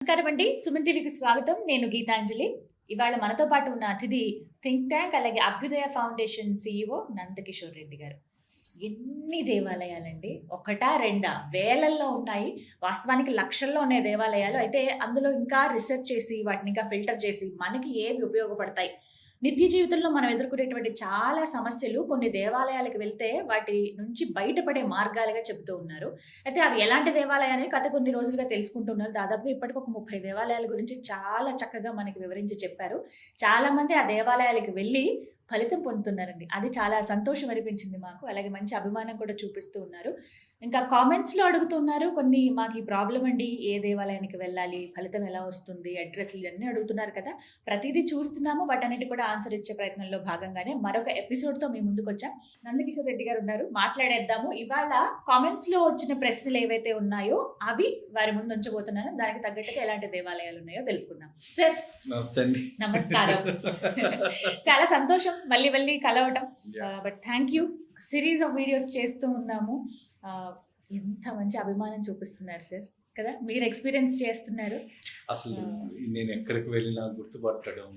నమస్కారం అండి. సుమన్ టీవీకి స్వాగతం. నేను గీతాంజలి. ఇవాళ మనతో పాటు ఉన్న అతిథి థింక్ ట్యాంక్ అలాగే అభ్యుదయ ఫౌండేషన్ సీఈఓ నందకిషోర్ రెడ్డి గారు. ఎన్ని దేవాలయాలండి! ఒకటా రెండా? వేలల్లో ఉన్నాయి. వాస్తవానికి లక్షల్లో ఉన్నాయి దేవాలయాలు. అయితే అందులో ఇంకా రీసెర్చ్ చేసి వాటిని ఇంకా ఫిల్టర్ చేసి మనకి ఏవి ఉపయోగపడతాయి, నిత్య జీవితంలో మనం ఎదుర్కొనేటువంటి చాలా సమస్యలు కొన్ని దేవాలయాలకు వెళ్తే వాటి నుంచి బయటపడే మార్గాలుగా చెబుతూ ఉన్నారు. అయితే అవి ఎలాంటి దేవాలయాలని గత కొన్ని రోజులుగా తెలుసుకుంటున్నారు. దాదాపుగా ఇప్పటికి ఒక 30 దేవాలయాల గురించి చాలా చక్కగా మనకి వివరించి చెప్పారు. చాలా మంది ఆ దేవాలయాలకు వెళ్ళి ఫలితం పొందుతున్నారండి. అది చాలా సంతోషం అనిపించింది మాకు. అలాగే మంచి అభిమానం కూడా చూపిస్తూ ఉన్నారు. ఇంకా కామెంట్స్‌లో అడుగుతున్నారు కొన్ని, మాకు ఈ ప్రాబ్లమ్ అండి, ఏ దేవాలయానికి వెళ్ళాలి, ఫలితం ఎలా వస్తుంది, అడ్రెస్‌లు ఇవన్నీ అడుగుతున్నారు కదా! ప్రతిదీ చూస్తున్నాము. వాటన్నిటికి కూడా ఆన్సర్ ఇచ్చే ప్రయత్నంలో భాగంగానే మరొక ఎపిసోడ్‌తో మీ ముందుకొచ్చాం. నందకిషోర్ రెడ్డి గారు ఉన్నారు, మాట్లాడేద్దాము. ఇవాళ కామెంట్స్‌లో వచ్చిన ప్రశ్నలు ఏవైతే ఉన్నాయో అవి వారి ముందు ఉంచబోతున్నాను. దానికి తగ్గట్టుగా ఎలాంటి దేవాలయాలు ఉన్నాయో తెలుసుకుందాం. సార్ నమస్తే అండి. నమస్కారం. చాలా సంతోషం మళ్ళీ మళ్ళీ కలవటం. But thank you. Series of videos చేస్తూ ఉన్నాము. ఎంత మంచి అభిమానం చూపిస్తున్నారు సార్ కదా, మీరు ఎక్స్పీరియన్స్ చేస్తున్నారు. అసలు నేను ఎక్కడికి వెళ్ళినా గుర్తుపట్టడం,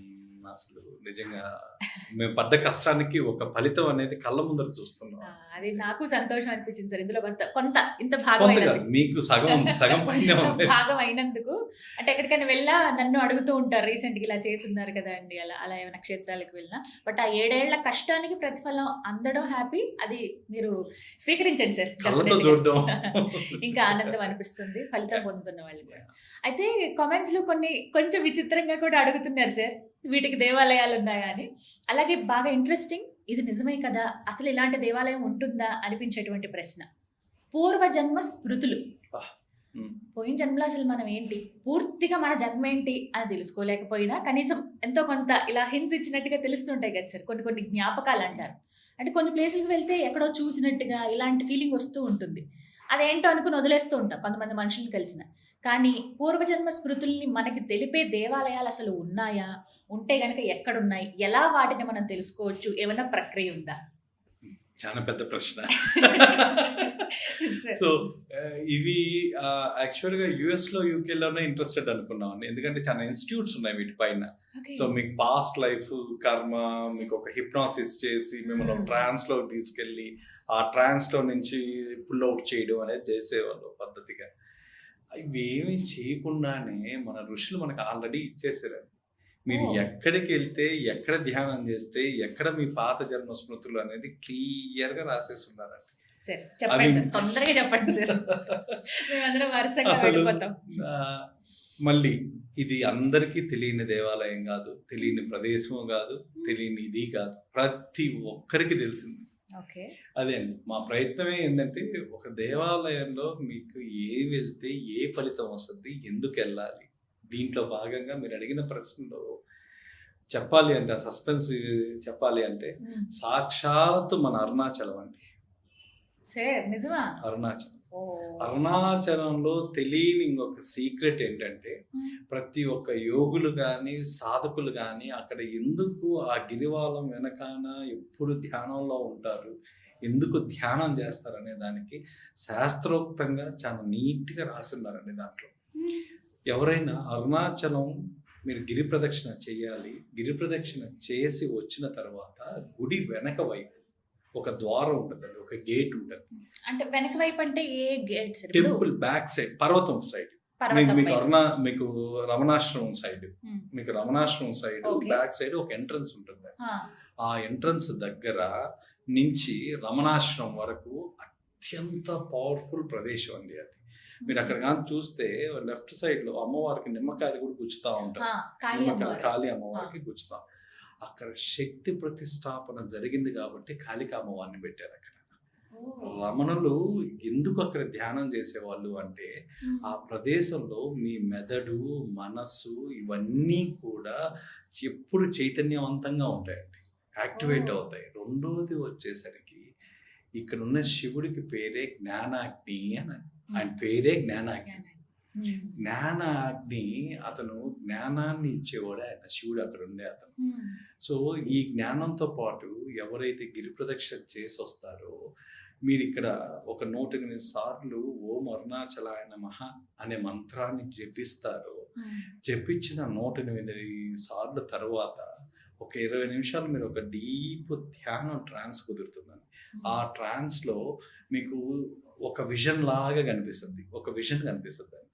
అసలు నిజంగా మేము పడ్డ కష్టానికి ఒక ఫలితం అనేది కళ్ళ ముందర చూస్తున్నాం. అది నాకు సంతోషం అనిపించింది సార్. ఇందులో కొంత ఇంత భాగం మీకు సగం భాగం అయినందుకు. అంటే ఎక్కడికైనా వెళ్ళా నన్ను అడుగుతూ ఉంటారు, రీసెంట్ గా ఇలా చేస్తున్నారు కదా అండి, అలా ఏమైనా క్షేత్రాలకు వెళ్ళినా. బట్ ఆ 7 ఏళ్ల కష్టానికి ప్రతిఫలం అందడం హ్యాపీ. అది మీరు స్వీకరించండి సార్. ఇంకా ఆనందం అనిపిస్తుంది ఫలితం పొందుతున్న వాళ్ళు కూడా. అయితే కామెంట్స్ లో కొంచెం విచిత్రంగా కూడా అడుగుతున్నారు సార్, వీటికి దేవాలయాలు ఉన్నాయా అని. అలాగే బాగా ఇంట్రెస్టింగ్, ఇది నిజమే కదా, అసలు ఇలాంటి దేవాలయం ఉంటుందా అనిపించేటువంటి ప్రశ్న. పూర్వజన్మ స్మృతులు. పోయిన జన్మలో అసలు మనం ఏంటి, పూర్తిగా మన జన్మ ఏంటి అని తెలుసుకోలేకపోయినా కనీసం ఎంతో కొంత ఇలా హింట్స్ ఇచ్చినట్టుగా తెలుస్తుంటాయి కదా సార్. కొన్ని జ్ఞాపకాలు అంటారు. అంటే కొన్ని ప్లేసులకు వెళ్తే ఎక్కడో చూసినట్టుగా ఇలాంటి ఫీలింగ్ వస్తూ ఉంటుంది. అదేంటో అనుకుని వదిలేస్తూ ఉంటాం కొంతమంది మనుషులు కలిసిన. కానీ పూర్వజన్మ స్మృతుల్ని మనకి తెలిపే దేవాలయాలు అసలు ఉన్నాయా, ఉంటే గనక ఎక్కడున్నాయి, ఎలా వాటిని మనం తెలుసుకోవచ్చు, ఏమైనా ప్రక్రియ ఉందా? చాలా పెద్ద ప్రశ్న. సో ఇవి యాక్చువల్గా యుఎస్ లో యూకేలోనే ఇంట్రెస్టెడ్ అనుకున్నాం, ఎందుకంటే చాలా ఇన్స్టిట్యూట్స్ ఉన్నాయి వీటిపైన. సో మీకు పాస్ట్ లైఫ్ కర్మ, మీకు ఒక హిప్నాసిస్ చేసి మిమ్మల్ని ట్రాన్స్ లో తీసుకెళ్ళి ఆ ట్రాన్స్ లో నుంచి పుల్ అవుట్ చేయడం అనేది చేసేవాళ్ళు పద్ధతిగా. ఇవేమి చేయకుండానే మన ఋషులు మనకు ఆల్రెడీ ఇచ్చేసారు. మీరు ఎక్కడికి వెళ్తే, ఎక్కడ ధ్యానం చేస్తే, ఎక్కడ మీ పాత జన్మ స్మృతులు అనేది క్లియర్ గా రాసేసి ఉన్నారండి. అసలు మళ్ళీ ఇది అందరికీ తెలియని దేవాలయం కాదు, తెలియని ప్రదేశము కాదు, తెలియని ఇది కాదు, ప్రతి ఒక్కరికి తెలిసింది. అదే అండి మా ప్రయత్నమే. ఏంటంటే ఒక దేవాలయంలో మీకు వెళ్తే ఏ ఫలితం వస్తుంది, ఎందుకు వెళ్ళాలి, దీంట్లో భాగంగా మీరు అడిగిన ప్రశ్నలో చెప్పాలి అంటే, ఆ సస్పెన్స్ చెప్పాలి అంటే, సాక్షాత్తు మన అరుణాచలం అండి. అరుణాచలంలో తెలియని ఇంకొక సీక్రెట్ ఏంటంటే, ప్రతి ఒక్క యోగులు కానీ సాధకులు కానీ అక్కడ ఎందుకు ఆ గిరివాలం వెనకాన ఎప్పుడు ధ్యానంలో ఉంటారు, ఎందుకు ధ్యానం చేస్తారు అనే దానికి శాస్త్రోక్తంగా చాలా నీట్గా రాసిన్నారండి. దాంట్లో ఎవరైనా అరుణాచలం మీరు గిరి ప్రదక్షిణ చేయాలి, గిరి ప్రదక్షిణ చేసి వచ్చిన తర్వాత గుడి వెనక వైపు ఒక ద్వారం ఉంటుంది, ఒక గేట్ ఉంటుంది. అంటే వెనక వైపు అంటే ఏ గేట్? టెంపుల్ బ్యాక్ సైడ్, పర్వతం సైడ్. మీకు రమణాశ్రమం సైడ్, బ్యాక్ సైడ్ ఒక ఎంట్రన్స్ ఉంటుంది. ఆ ఎంట్రన్స్ దగ్గర నుంచి రమణాశ్రమం వరకు అత్యంత పవర్ఫుల్ ప్రదేశం అండి అది. మీరు అక్కడ కానీ చూస్తే లెఫ్ట్ సైడ్ లో అమ్మవారికి నిమ్మకాయలు కూడా గుచ్చుతా ఉంటారు. కాళీ అమ్మవారికి గుచ్చుతాం. అక్కడ శక్తి ప్రతిష్టాపన జరిగింది కాబట్టి కాళికా అమ్మవారిని పెట్టారు అక్కడ. రమణులు ఎందుకు అక్కడ ధ్యానం చేసేవాళ్ళు అంటే, ఆ ప్రదేశంలో మీ మెదడు, మనస్సు ఇవన్నీ కూడా ఎప్పుడు చైతన్యవంతంగా ఉంటాయండి, యాక్టివేట్ అవుతాయి. రెండోది వచ్చేసరికి ఇక్కడ ఉన్న శివుడికి పేరే జ్ఞానాగ్ని అని, ఆయన పేరే జ్ఞానాగ్ని. జ్ఞానాగ్ని, అతను జ్ఞానాన్ని ఇచ్చేవాడు ఆయన, శివుడు అక్కడ ఉండే అతను. సో ఈ జ్ఞానంతో పాటు ఎవరైతే గిరి ప్రదక్షిణ చేసి వస్తారో, మీరు ఇక్కడ ఒక 108 సార్లు ఓం అరుణాచలాయ నమః అనే మంత్రాన్ని జపిస్తారో, జపించిన 108 సార్లు తర్వాత ఒక 20 నిమిషాలు మీరు ఒక డీప్ ధ్యానం ట్రాన్స్ కుదురుతుందండి. ఆ ట్రాన్స్‌లో మీకు ఒక విజన్ లాగా కనిపిస్తుంది. ఒక విజన్ కనిపిస్తుందండి.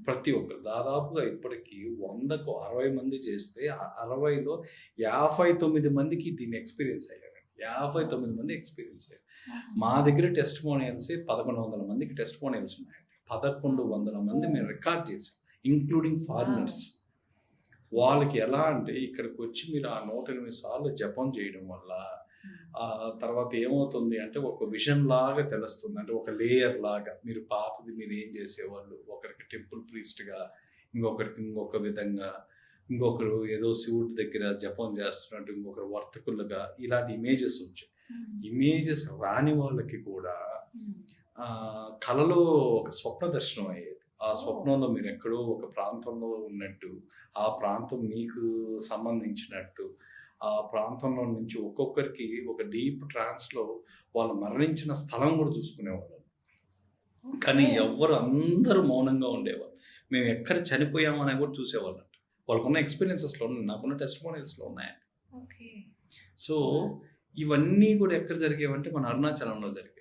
ప్రతి ఒక్కరు దాదాపుగా ఇప్పటికి 100కు 60 మంది చేస్తే 60లో 59 మందికి దీన్ని ఎక్స్‌పీరియన్స్ అయ్యారండి. 59 మంది ఎక్స్‌పీరియన్స్ అయ్యారు. మా దగ్గర టెస్టిమోనియల్సే 1100 మందికి టెస్టిమోనియల్స్ ఉన్నాయండి. 1100 మంది మేము రికార్డ్ చేసాం. Including foreigners. వాళ్ళకి ఎలా అంటే ఇక్కడికి వచ్చి మీరు ఆ 108 సార్లు జపం చేయడం వల్ల తర్వాత ఏమవుతుంది అంటే ఒక విజన్ లాగా తెలుస్తుంది. అంటే ఒక లేయర్ లాగా మీరు పాతది మీరు ఏం చేసేవాళ్ళు, ఒకరికి టెంపుల్ ప్రీస్ట్గా, ఇంకొకరికి ఇంకొక విధంగా, ఇంకొకరు ఏదో శివుడి దగ్గర జపం చేస్తున్నట్టు, ఇంకొకరు వర్తకులుగా, ఇలాంటి ఇమేజెస్ వచ్చాయి. ఇమేజెస్ రాని వాళ్ళకి కూడా కళలో ఒక స్వప్న దర్శనం అయ్యేది. ఆ స్వప్నంలో మీరు ఎక్కడో ఒక ప్రాంతంలో ఉన్నట్టు, ఆ ప్రాంతం మీకు సంబంధించినట్టు, ఆ ప్రాంతంలో నుంచి ఒక్కొక్కరికి ఒక డీప్ ట్రాన్స్లో వాళ్ళు మరణించిన స్థలం కూడా చూసుకునేవాళ్ళు. కానీ ఎవ్వరు అందరూ మౌనంగా ఉండేవాళ్ళు. మేము ఎక్కడ చనిపోయామని కూడా చూసేవాళ్ళంట. వాళ్ళకున్న ఎక్స్పీరియన్సెస్లో ఉన్నాయి, నాకున్న టెస్టిమోనియల్స్లో ఉన్నాయండి. సో ఇవన్నీ కూడా ఎక్కడ జరిగేవంటే మన అరుణాచలంలో జరిగేవి.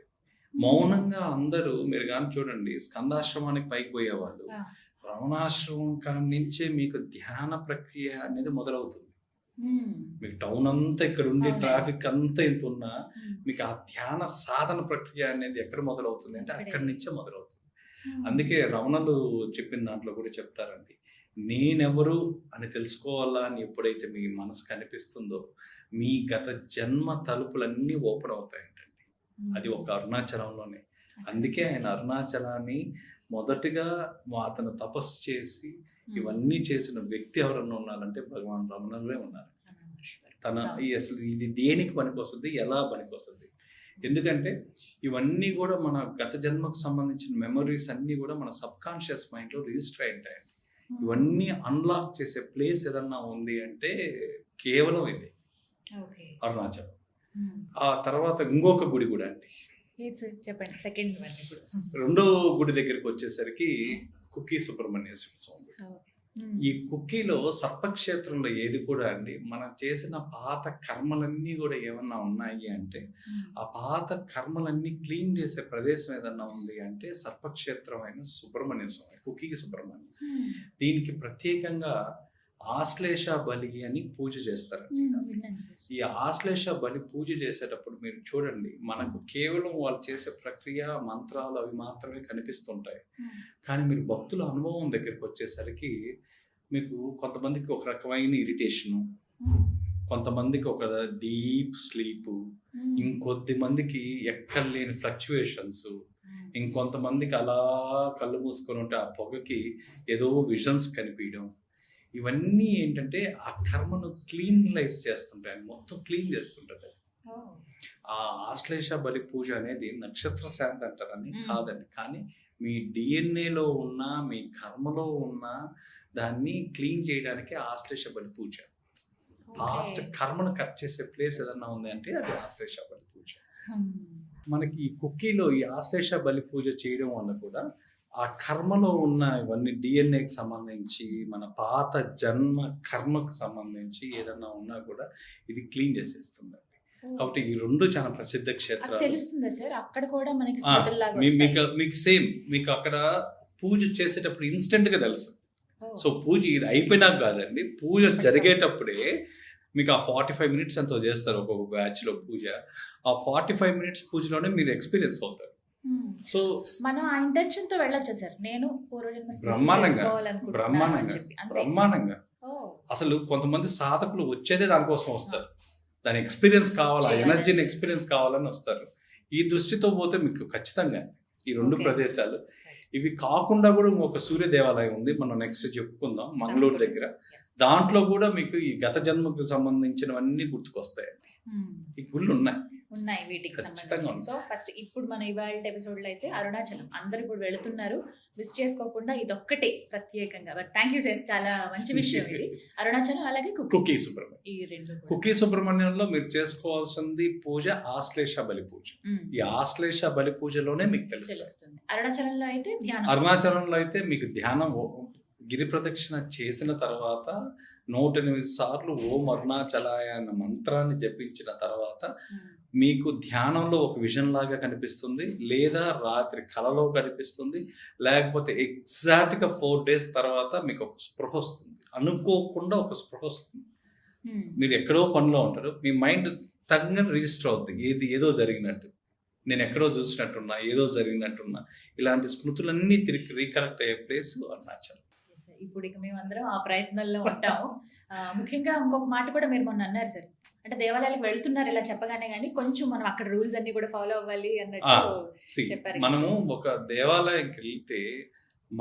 మౌనంగా అందరూ మీరు కానీ చూడండి, స్కందాశ్రమానికి పైకి పోయేవాళ్ళు రమణాశ్రమం కాడి నుంచే మీకు ధ్యాన ప్రక్రియ అనేది మొదలవుతుంది. మీకు టౌన్ అంతా ఇక్కడ ఉండి ట్రాఫిక్ అంతా ఎంత ఉన్నా మీకు ఆ ధ్యాన సాధన ప్రక్రియ అనేది ఎక్కడ మొదలవుతుంది అంటే అక్కడి నుంచే మొదలవుతుంది. అందుకే రమణలు చెప్పిన దాంట్లో కూడా చెప్తారండి, నేనెవరు అని తెలుసుకోవాలా అని ఎప్పుడైతే మీ మనసు కనిపిస్తుందో మీ గత జన్మ తలుపులన్నీ ఓపెన్ అవుతాయంటండి. అది ఒక అరుణాచలంలోనే. అందుకే ఆయన అరుణాచలాన్ని మొదటిగా అతను తపస్సు చేసి ఇవన్నీ చేసిన వ్యక్తి ఎవరన్నా ఉన్నారంటే భగవాన్ రమణులే ఉన్నారు. తన అసలు ఇది దేనికి పనికొస్తుంది, ఎలా పనికొస్తుంది, ఎందుకంటే ఇవన్నీ కూడా మన గత జన్మకు సంబంధించిన మెమరీస్ అన్నీ కూడా మన సబ్ కాన్షియస్ మైండ్లో రిజిస్టర్ అయి ఉంటాయండి. ఇవన్నీ అన్లాక్ చేసే ప్లేస్ ఏదన్నా ఉంది అంటే కేవలం ఇది అరుణాచలం. ఆ తర్వాత ఇంకొక గుడి కూడా అండి, చెప్పండి. సెకండ్ రెండో గుడి దగ్గరికి వచ్చేసరికి కుక్కీ సుబ్రహ్మణ్యేశ్వర స్వామి. ఈ కుక్కీలో సర్పక్షేత్రంలో ఏది కూడా అండి, మనం చేసిన పాత కర్మలన్నీ కూడా ఏమన్నా ఉన్నాయి అంటే ఆ పాత కర్మలన్నీ క్లీన్ చేసే ప్రదేశం ఏదన్నా ఉంది అంటే సర్పక్షేత్రం అయిన సుబ్రహ్మణ్య స్వామి, కుక్కీ సుబ్రహ్మణ్యం. దీనికి ప్రత్యేకంగా ఆశ్లేష బలి అని పూజ చేస్తారు. ఈ ఆశ్లేష బలి పూజ చేసేటప్పుడు మీరు చూడండి, మనకు కేవలం వాళ్ళు చేసే ప్రక్రియ మంత్రాలు అవి మాత్రమే కనిపిస్తుంటాయి. కానీ మీరు భక్తుల అనుభవం దగ్గరికి వచ్చేసరికి మీకు కొంతమందికి ఒక రకమైన ఇరిటేషను, కొంతమందికి ఒక డీప్ స్లీపు, ఇంకొద్ది మందికి ఎక్కడ లేని ఫ్లక్చువేషన్స్, ఇంకొంతమందికి అలా కళ్ళు మూసుకొని ఉంటే ఆ పొగకి ఏదో విజన్స్ కనిపించడం. ఇవన్నీ ఏంటంటే ఆ కర్మను క్లీన్లైజ్ చేస్తుంటాయి, మొత్తం క్లీన్ చేస్తుంటారు. ఆ ఆశ్లేష బలి పూజ అనేది నక్షత్ర శాంతి అంటారని కాదండి, కానీ మీ డిఎన్ఏలో ఉన్న మీ కర్మలో ఉన్న దాన్ని క్లీన్ చేయడానికి ఆశ్లేష బలి పూజ. పాస్ట్ కర్మను కట్ చేసే ప్లేస్ ఏదన్నా ఉంది అంటే అది ఆశ్లేష బలి పూజ. మనకి ఈ కుక్కీలో ఈ ఆశ్లేష బలి పూజ చేయడం వల్ల కూడా ఆ కర్మలో ఉన్న ఇవన్నీ డిఎన్ఏకి సంబంధించి మన పాత జన్మ కర్మకు సంబంధించి ఏదన్నా ఉన్నా కూడా ఇది క్లీన్ చేసేస్తుందండి. కాబట్టి ఈ రెండు చాలా ప్రసిద్ధ క్షేత్రాలు. తెలుస్తుందా సార్ అక్కడ కూడా మనకి మీకు సేమ్ మీకు అక్కడ పూజ చేసేటప్పుడు ఇన్స్టెంట్ గా తెలుసు. సో పూజ ఇది అయిపోయినాక కాదండి, పూజ జరిగేటప్పుడే మీకు ఆ 45 మినిట్స్ ఎంతో చేస్తారు ఒక్కొక్క బ్యాచ్ లో పూజ. ఆ 45 మినిట్స్ పూజలోనే మీరు ఎక్స్పీరియన్స్ అవుతారు. సో మనం ఆ ఇంటెన్షన్ తో వెళ్ళొచ్చా సార్? నేను బ్రహ్మాండంగా అసలు కొంతమంది సాధకులు వచ్చేదే దానికోసం వస్తారు, దాని ఎక్స్పీరియన్స్ కావాలా, ఎనర్జీని ఎక్స్పీరియన్స్ కావాలని వస్తారు. ఈ దృష్టితో పోతే మీకు ఖచ్చితంగా ఈ రెండు ప్రదేశాలు. ఇవి కాకుండా కూడా ఇంకొక సూర్య దేవాలయం ఉంది, మనం నెక్స్ట్ చెప్పుకుందాం, మంగళూరు దగ్గర. దాంట్లో కూడా మీకు ఈ గత జన్మకు సంబంధించినవన్నీ గుర్తుకొస్తాయండి. ఈ గుళ్ళు ఉన్నాయి వీటికి సంబంధించి. సో ఫస్ట్ ఇప్పుడు మన ఇవాళ ఎపిసోడ్ లో అయితే అరుణాచలం అందరు ఇప్పుడు వెళుతున్నారు, మిస్ చేసుకోకుండా ఇదొక్కటే ప్రత్యేకంగా. బట్ థ్యాంక్ యూ సార్, చాలా మంచి విషయం ఇది. అరుణాచలం అలాగే కుక్కీ సుబ్రహ్మణ్యం. ఈ రెండు కుక్కీ సుబ్రహ్మణ్యంలో మీరు చేసుకోవాల్సింది పూజ ఆశ్లేష బలి పూజ. ఈ ఆశ్లేష బలి పూజలోనే మీకు తెలుస్తుంది. అరుణాచలంలో అయితే ధ్యానం, అరుణాచలంలో అయితే మీకు ధ్యానం గిరి ప్రదక్షిణ చేసిన తర్వాత 108 సార్లు ఓం అరుణాచలాయ అన్న మంత్రాన్ని జపించిన తర్వాత మీకు ధ్యానంలో ఒక విజన్ లాగా కనిపిస్తుంది, లేదా రాత్రి కలలో కనిపిస్తుంది, లేకపోతే ఎగ్జాక్ట్గా 4 days తర్వాత మీకు ఒక స్పృహ వస్తుంది. అనుకోకుండా ఒక స్పృహ వస్తుంది. మీరు ఎక్కడో పనిలో ఉంటారు, మీ మైండ్ తగ్గని రిజిస్టర్ అవుతుంది, ఏదో జరిగినట్టు, నేను ఎక్కడో చూసినట్టున్నా, ఏదో జరిగినట్టున్నా, ఇలాంటి స్మృతులన్నీ తిరిగి రీకనెక్ట్ అయ్యే ప్లేస్ అరుణాచలం. ఇప్పుడు ఇక మేమందరం ఆ ప్రయత్నంలో ఉంటాము. ముఖ్యంగా ఇంకొక మాట కూడా మీరు మొన్న అన్నారు సార్, అంటే దేవాలయాలకు వెళ్తున్నారు ఇలా చెప్పగానే, కానీ కొంచెం మనం అక్కడ రూల్స్ అన్ని కూడా ఫాలో అవ్వాలి అన్నట్టు చెప్పారు. మనము ఒక దేవాలయంకి వెళ్తే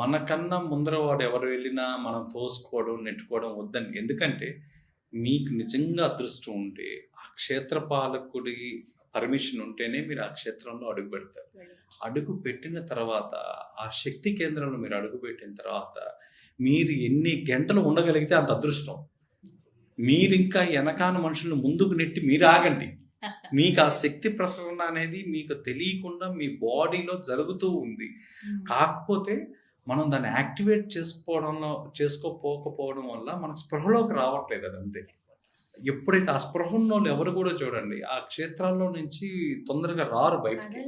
మనకన్నా ముందర వాడు ఎవరు వెళ్ళినా మనం తోసుకోవడం నెట్టుకోవడం వద్దని. ఎందుకంటే మీకు నిజంగా అదృష్టం ఉంటే ఆ క్షేత్ర పాలకుడి పర్మిషన్ ఉంటేనే మీరు ఆ క్షేత్రంలో అడుగు పెడతారు. అడుగు పెట్టిన తర్వాత ఆ శక్తి కేంద్రంలో మీరు అడుగు పెట్టిన తర్వాత మీరు ఎన్ని గంటలు ఉండగలిగితే అంత అదృష్టం. మీరు ఇంకా వెనకాన మనుషులను ముందుకు నెట్టి మీరు ఆగండి. మీకు ఆ శక్తి ప్రసరణ అనేది మీకు తెలియకుండా మీ బాడీలో జరుగుతూ ఉంది. కాకపోతే మనం దాన్ని యాక్టివేట్ చేసుకోకపోవడం వల్ల మనకు స్పృహలోకి రావట్లేదు. అది అంతే. ఎప్పుడైతే ఆ స్పృహ ఉన్న వాళ్ళు ఎవరు కూడా చూడండి ఆ క్షేత్రాల్లో నుంచి తొందరగా రారు బయటకి.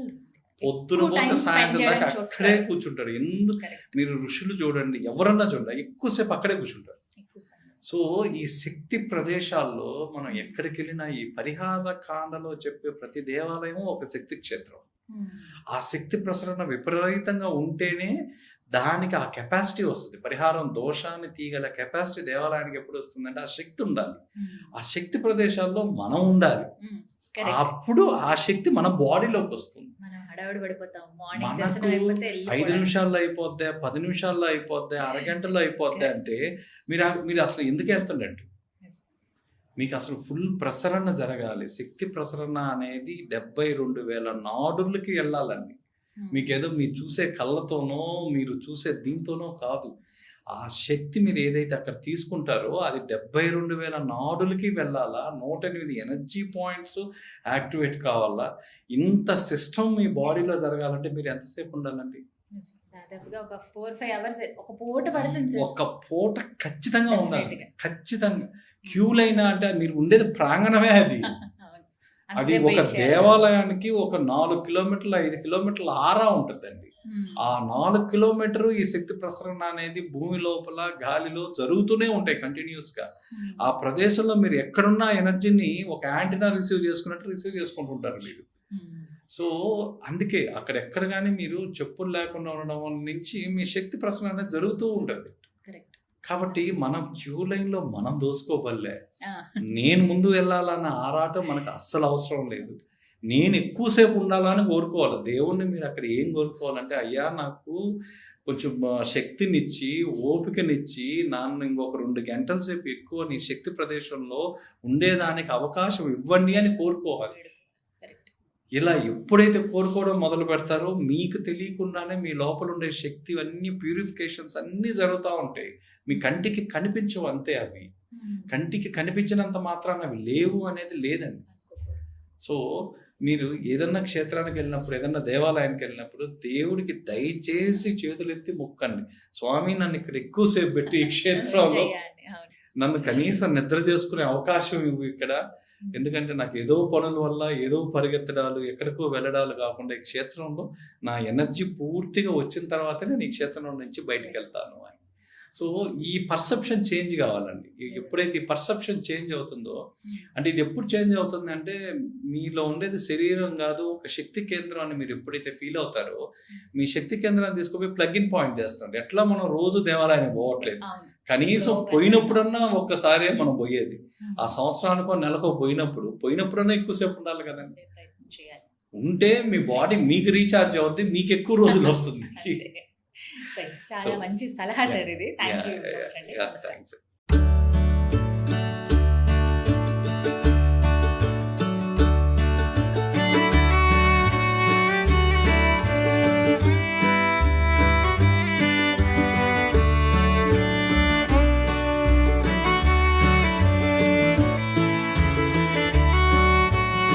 పొద్దున పోతే సాయంత్రం దాకా అక్కడే కూర్చుంటారు. ఎందుకు మీరు ఋషులు చూడండి, ఎవరన్నా చూడండి, ఎక్కువసేపు అక్కడే కూర్చుంటారు. సో ఈ శక్తి ప్రదేశాల్లో మనం ఎక్కడికి వెళ్ళినా ఈ పరిహార కాండలో చెప్పే ప్రతి దేవాలయం ఒక శక్తి క్షేత్రం. ఆ శక్తి ప్రసరణ విపరీతంగా ఉంటేనే దానికి ఆ కెపాసిటీ వస్తుంది. పరిహారం దోషాన్ని తీయగల కెపాసిటీ దేవాలయానికి ఎప్పుడు వస్తుందంటే ఆ శక్తి ఉండాలి. ఆ శక్తి ప్రదేశాల్లో మనం ఉండాలి. అప్పుడు ఆ శక్తి మన బాడీలోకి వస్తుంది. మనకు 5 నిమిషాల్లో అయిపోద్దా, 10 నిమిషాల్లో అయిపోద్దా, అరగంటలో అయిపోద్దా అంటే మీరు అసలు ఎందుకు వెళ్తుండట్టు. మీకు అసలు ఫుల్ ప్రసరణ జరగాలి. శక్తి ప్రసరణ అనేది 72,000 నాడులకి వెళ్ళాలండి. మీకేదో మీరు చూసే కళ్ళతోనో మీరు చూసే దీంతోనో కాదు. ఆ శక్తి మీరు ఏదైతే అక్కడ తీసుకుంటారో అది 72,000 నాడులకి వెళ్ళాలా. 108 ఎనర్జీ పాయింట్స్ యాక్టివేట్ కావాలా. ఇంత సిస్టమ్ మీ బాడీలో జరగాలంటే మీరు ఎంతసేపు ఉండాలండి? దాదాపుగా ఒక 4-5 అవర్స్ ఒక పూట పడుతుంది. ఒక పూట ఖచ్చితంగా ఉండాలి. ఖచ్చితంగా క్యూ లైన్ అంటే మీరు ఉండేది ప్రాంగణమే అది. అది ఒక దేవాలయానికి ఒక 4 కిలోమీటర్లు 5 కిలోమీటర్ల ఆరా ఉంటుందండి. ఆ 4 కిలోమీటరు ఈ శక్తి ప్రసరణ అనేది భూమి లోపల గాలిలో జరుగుతూనే ఉంటాయి కంటిన్యూస్ గా. ఆ ప్రదేశంలో మీరు ఎక్కడున్న ఎనర్జీని ఒక యాంటీనా రిసీవ్ చేసుకున్నట్టు రిసీవ్ చేసుకుంటుంటారు మీరు. సో అందుకే అక్కడెక్కడ కానీ మీరు చెప్పులు లేకుండా ఉండడం నుంచి మీ శక్తి ప్రసరణ అనేది జరుగుతూ ఉంటుంది. కాబట్టి మనం క్యూ లైన్ లో మనం దోసుకోబల్లే. నేను ముందు వెళ్ళాలన్న ఆరాటం మనకు అస్సలు అవసరం లేదు. నేను ఎక్కువసేపు ఉండాలని కోరుకోవాలి. దేవుణ్ణి మీరు అక్కడ ఏం కోరుకోవాలంటే, అయ్యా నాకు కొంచెం శక్తినిచ్చి ఓపికనిచ్చి నన్ను ఇంకొక 2 గంటల సేపు ఎక్కువ నీ శక్తి ప్రదేశంలో ఉండేదానికి అవకాశం ఇవ్వండి అని కోరుకోవాలి. ఇలా ఎప్పుడైతే కోరుకోవడం మొదలు పెడతారో మీకు తెలియకుండానే మీ లోపల ఉండే శక్తి అన్ని ప్యూరిఫికేషన్స్ అన్నీ జరుగుతూ ఉంటాయి. మీ కంటికి కనిపించవు అంతే. అవి కంటికి కనిపించినంత మాత్రాన అవి లేవు అనేది లేదండి. సో మీరు ఏదన్నా క్షేత్రానికి వెళ్ళినప్పుడు, ఏదన్నా దేవాలయానికి వెళ్ళినప్పుడు దేవుడికి దయచేసి చేతులెత్తి మొక్కండి, స్వామి నన్ను ఇక్కడ ఎక్కువసేపు పెట్టి ఈ క్షేత్రంలో నన్ను కనీసం నిద్ర చేసుకునే అవకాశం ఇవ్వు ఇక్కడ. ఎందుకంటే నాకు ఏదో పనుల వల్ల ఏదో పరిగెత్తడాలు ఎక్కడికో వెళ్ళడాలు కాకుండా ఈ క్షేత్రంలో నా ఎనర్జీ పూర్తిగా వచ్చిన తర్వాతే నేను ఈ క్షేత్రం నుంచి బయటికి వెళ్తాను అని. సో ఈ పర్సెప్షన్ చేంజ్ కావాలండి. ఎప్పుడైతే ఈ పర్సెప్షన్ చేంజ్ అవుతుందో, అంటే ఇది ఎప్పుడు చేంజ్ అవుతుంది అంటే మీలో ఉండేది శరీరం కాదు ఒక శక్తి కేంద్రం అని మీరు ఎప్పుడైతే ఫీల్ అవుతారో, మీ శక్తి కేంద్రాన్ని తీసుకుపోయి ప్లగ్ ఇన్ పాయింట్ చేస్తుంది. ఎట్లా మనం రోజు దేవాలయానికి పోవట్లేదు, కనీసం పోయినప్పుడన్నా ఒక్కసారి మనం పోయేది. ఆ సంవత్సరానికో నెలకో పోయినప్పుడన్నా ఎక్కువసేపు ఉండాలి కదండి. ఉంటే మీ బాడీ మీకు రీఛార్జ్ అవుద్ది, మీకు ఎక్కువ రోజులు వస్తుంది. చాలా మంచి సలహా సార్ ఇది. Thank you.